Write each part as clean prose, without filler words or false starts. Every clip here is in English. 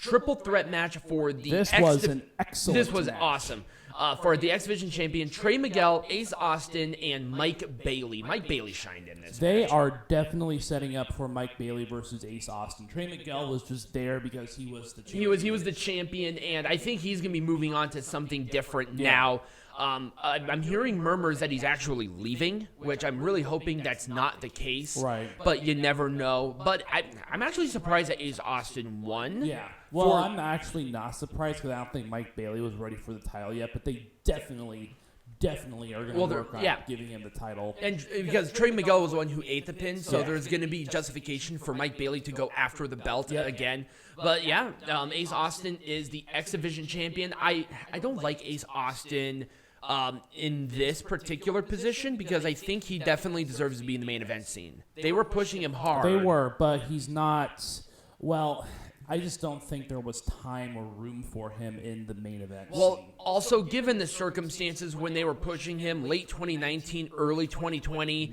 triple threat match for the This was an excellent This was match. awesome. For the X Division champion, Trey Miguel, Ace Austin, and Mike Bailey. Mike Bailey shined in this They match. are definitely setting up for Mike Bailey versus Ace Austin. Trey Miguel was just there because he was the champion. He was the champion, and I think he's going to be moving on to something different now. I'm hearing murmurs that he's actually leaving, which I'm really hoping that's not the case. Right. But you never know. But I'm actually surprised that Ace Austin won. Yeah. Well, I'm actually not surprised because I don't think Mike Bailey was ready for the title yet, but they definitely are going to work on giving him the title. And because Trey Miguel was the one who ate the pin, so there's going to be justification for Mike Bailey to go after the belt again. But yeah, Ace Austin is the X Division champion. I don't like Ace Austin in this particular position because I think he definitely deserves to be in the main event scene. They were pushing him hard. They were, but he's not. Well, I just don't think there was time or room for him in the main event. Well, also given the circumstances when they were pushing him late 2019, early 2020,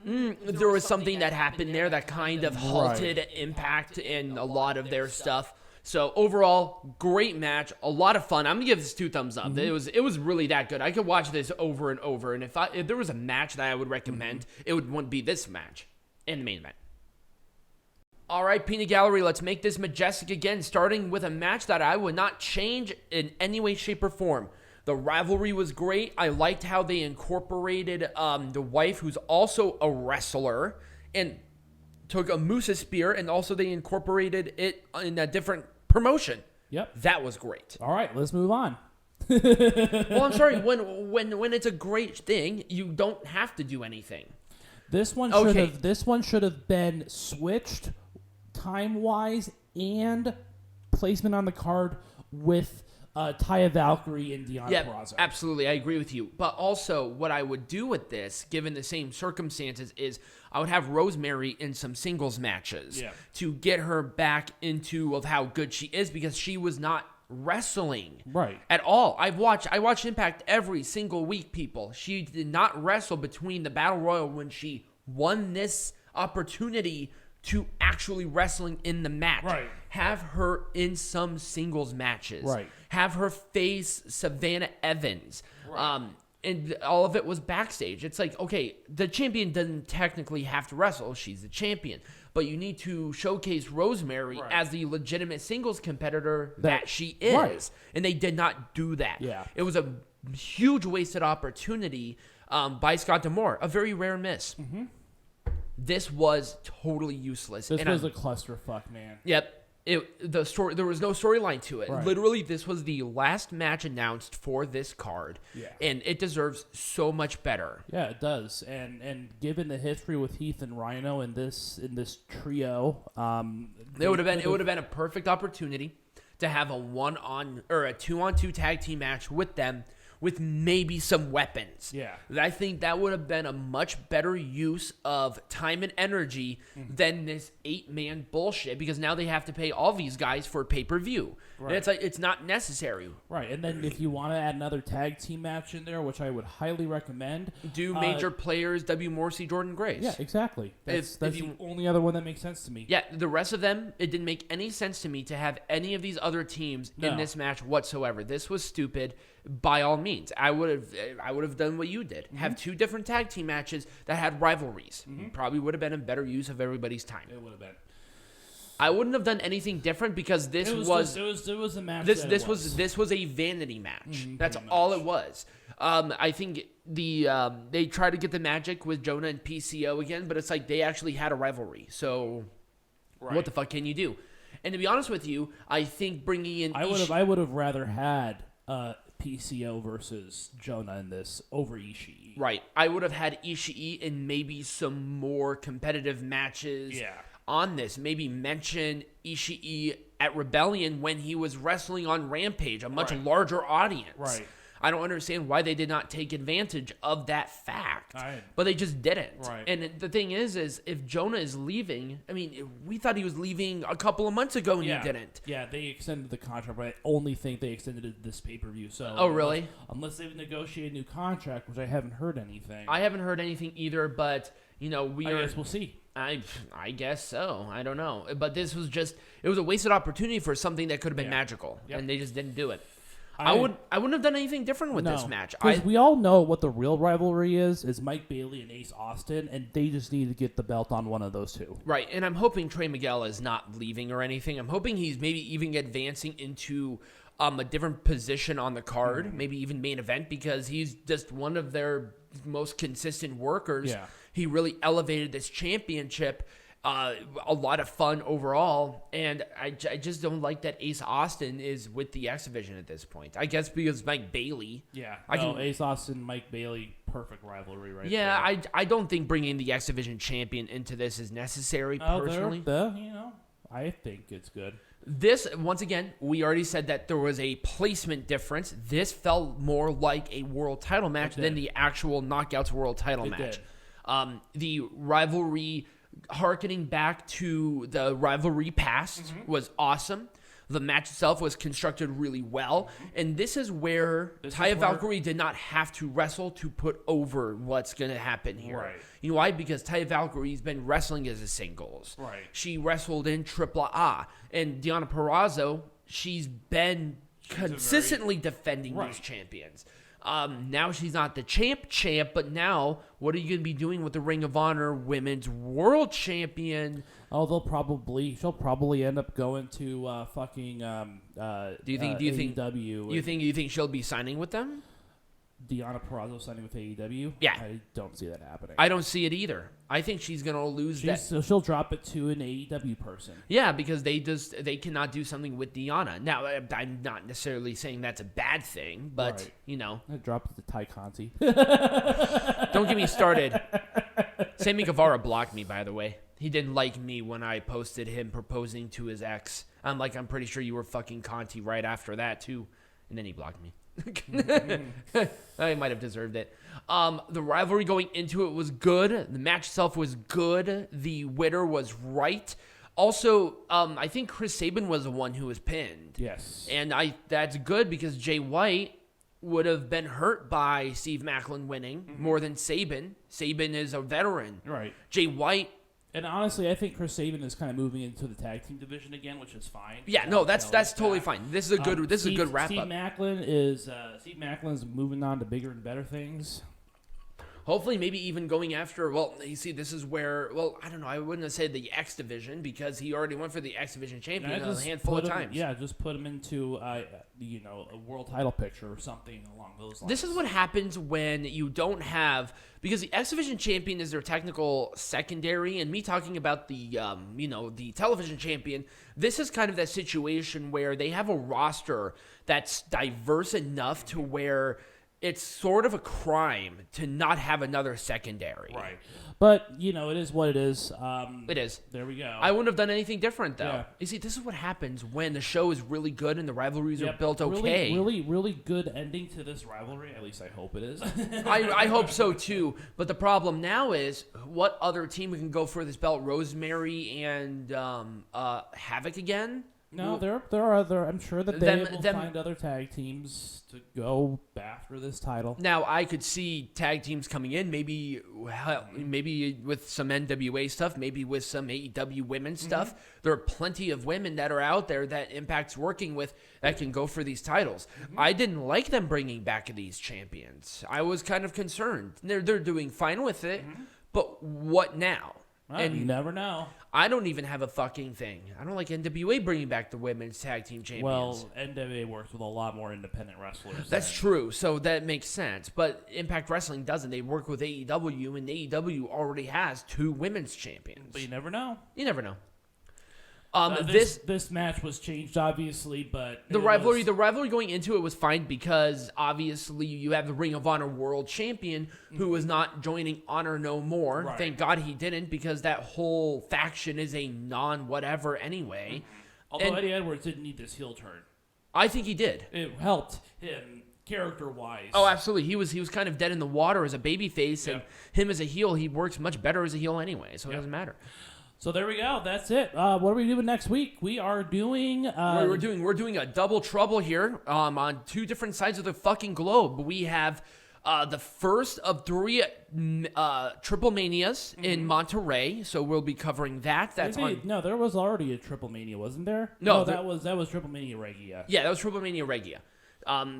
there was something that happened there that kind of halted Impact and a lot of their stuff. So overall, great match, a lot of fun. I'm gonna give this 2 thumbs up. It was really that good. I could watch this over and over, and if there was a match that I would recommend, it would be this match in the main event. All right, Peanut Gallery, let's make this majestic again, starting with a match that I would not change in any way, shape, or form. The rivalry was great. I liked how they incorporated the wife, who's also a wrestler, and took a Musa spear, and also they incorporated it in a different promotion. Yep. That was great. All right, let's move on. Well, I'm sorry. When it's a great thing, you don't have to do anything. This one should have been switched time-wise and placement on the card with Taya, Valkyrie, and Deonna Purrazzo. Absolutely. I agree with you. But also, what I would do with this, given the same circumstances, is I would have Rosemary in some singles matches to get her back into of how good she is, because she was not wrestling at all. I watch Impact every single week, people. She did not wrestle between the Battle Royal when she won this opportunity to actually wrestling in the match. Have her in some singles matches. Have her face Savannah Evans. And all of it was backstage. It's like, okay, the champion doesn't technically have to wrestle. She's the champion. But you need to showcase Rosemary as the legitimate singles competitor that she is. And they did not do that. It was a huge wasted opportunity by Scott D'Amore. A very rare miss. This was totally useless. This was a clusterfuck, man. Yep. There was no storyline to it. Literally, this was the last match announced for this card, and it deserves so much better. Yeah, it does. And given the history with Heath and Rhino in this trio, it would have been a perfect opportunity to have a 2-on-2 tag team match with them, with maybe some weapons. I think that would have been a much better use of time and energy than this 8-man bullshit, because now they have to pay all these guys for pay-per-view. And it's like, it's not necessary. And then if you want to add another tag team match in there, which I would highly recommend, do major players W. Morrissey, Jordan Grace. Yeah, exactly. That's the only other one that makes sense to me. Yeah, the rest of them, it didn't make any sense to me to have any of these other teams in this match whatsoever. This was stupid. By all means, I would have done what you did. Have 2 different tag team matches that had rivalries. Probably would have been a better use of everybody's time. It would have been. I wouldn't have done anything different, because this was a match. This was a vanity match. That's all it was. I think they tried to get the magic with JONAH and PCO again, but it's like they actually had a rivalry. So what the fuck can you do? And to be honest with you, I think bringing in I would have rather had PCO versus JONAH in this over Ishii. I would have had Ishii in maybe some more competitive matches on this. Maybe mention Ishii at Rebellion when he was wrestling on Rampage, a much larger audience. I don't understand why they did not take advantage of that fact, but they just didn't. And the thing is if JONAH is leaving, I mean, we thought he was leaving a couple of months ago, and he didn't. Yeah, they extended the contract, but I only think they extended it this pay-per-view. So, oh, really? Unless they've negotiated a new contract, which I haven't heard anything. I haven't heard anything either, but, I guess we'll see. I guess so. I don't know. But this was just, it was a wasted opportunity for something that could have been magical. Yep. And they just didn't do it. I wouldn't have done anything different with this match. Because we all know what the real rivalry is Mike Bailey and Ace Austin, and they just need to get the belt on one of those two. Right, and I'm hoping Trey Miguel is not leaving or anything. I'm hoping he's maybe even advancing into a different position on the card, maybe even main event, because he's just one of their most consistent workers. Yeah. He really elevated this championship. A lot of fun overall, and I just don't like that Ace Austin is with the X Division at this point. I guess because Mike Bailey. Yeah, Ace Austin, Mike Bailey, perfect rivalry right there. Yeah, I don't think bringing the X Division champion into this is necessary personally. I think it's good. This, once again, we already said that there was a placement difference. This felt more like a world title match than the actual Knockouts world title match. The rivalry, harkening back to the rivalry past, was awesome. The match itself was constructed really well. And this is where Taya Valkyrie did not have to wrestle to put over what's going to happen here. Right. You know why? Because Taya Valkyrie's been wrestling as a singles. Right. She wrestled in AAA. And Deonna Purrazzo, she's been consistently defending these champions. Now she's not the champ, but now what are you going to be doing with the Ring of Honor Women's World Champion? Oh, she'll probably end up going to fucking do you think AEW. You think she'll be signing with them? Deonna Purrazzo signing with AEW? Yeah. I don't see that happening. I don't see it either. I think she's going to lose that. So she'll drop it to an AEW person. Yeah, because they cannot do something with Deonna. Now, I'm not necessarily saying that's a bad thing, but, I dropped it to Ty Conti. Don't get me started. Sammy Guevara blocked me, by the way. He didn't like me when I posted him proposing to his ex. I'm pretty sure you were fucking Conti right after that, too. And then he blocked me. I might have deserved it. The rivalry going into it was good. The match itself was good. The winner was right. Also, I think Chris Sabin was the one who was pinned. Yes. And that's good because Jay White would have been hurt by Steve Maclin winning more than Sabin. Sabin is a veteran. Right. Jay White. And honestly, I think Chris Sabin is kind of moving into the tag team division again, which is fine. Yeah, no, that's totally fine. This is a good wrap Steve up. Maclin is moving on to bigger and better things. Hopefully, maybe even going after. Well, you see, this is where. Well, I don't know. I wouldn't have said the X Division because he already went for the X Division champion a handful of times. Yeah, just put him into a world title picture or something along those lines. This is what happens when you don't have, because the X Division champion is their technical secondary, and me talking about the the television champion. This is kind of that situation where they have a roster that's diverse enough to where it's sort of a crime to not have another secondary. Right. But, it is what it is. It is. There we go. I wouldn't have done anything different, though. Yeah. You see, this is what happens when the show is really good and the rivalries are built okay. Really, really good ending to this rivalry. At least I hope it is. I hope so, too. But the problem now is, what other team can go for this belt? Rosemary and Havoc again? No, there are other. I'm sure that they will find other tag teams to go after this title. Now, I could see tag teams coming in, maybe with some NWA stuff, maybe with some AEW women's stuff. There are plenty of women that are out there that Impact's working with that can go for these titles. I didn't like them bringing back these champions. I was kind of concerned. They're doing fine with it, but what now? And you never know. I don't even have a fucking thing. I don't like NWA bringing back the women's tag team champions. Well, NWA works with a lot more independent wrestlers. That's true, so that makes sense. But Impact Wrestling doesn't. They work with AEW, and AEW already has 2 women's champions. But you never know. You never know. This match was changed, obviously, but the rivalry going into it was fine because obviously you have the Ring of Honor World Champion who was not joining Honor No More. Right. Thank God he didn't because that whole faction is a non-whatever anyway. Although Eddie Edwards didn't need this heel turn, I think he did. It helped him character-wise. Oh, absolutely. He was kind of dead in the water as a babyface, and him as a heel, he works much better as a heel anyway, so it doesn't matter. So there we go. That's it. What are we doing next week? We are doing... We're doing a double trouble here on 2 different sides of the fucking globe. We have The first of 3 Triple Manias in Monterey, so we'll be covering that. No, there was already a Triple Mania, wasn't there? No, that was Triple Mania Regia. Yeah, that was Triple Mania Regia.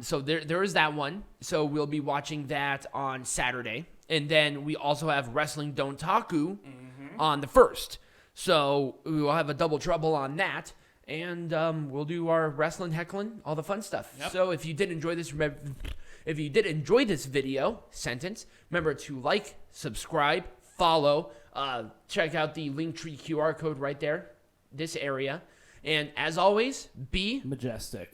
So there is that one. So we'll be watching that on Saturday, and then we also have Wrestling Dontaku on the 1st. So we will have a double trouble on that. And we'll do our wrestling, heckling, all the fun stuff. Yep. So if you did enjoy this, video, remember to like, subscribe, follow, check out the Linktree QR code right there, this area. And as always, be majestic.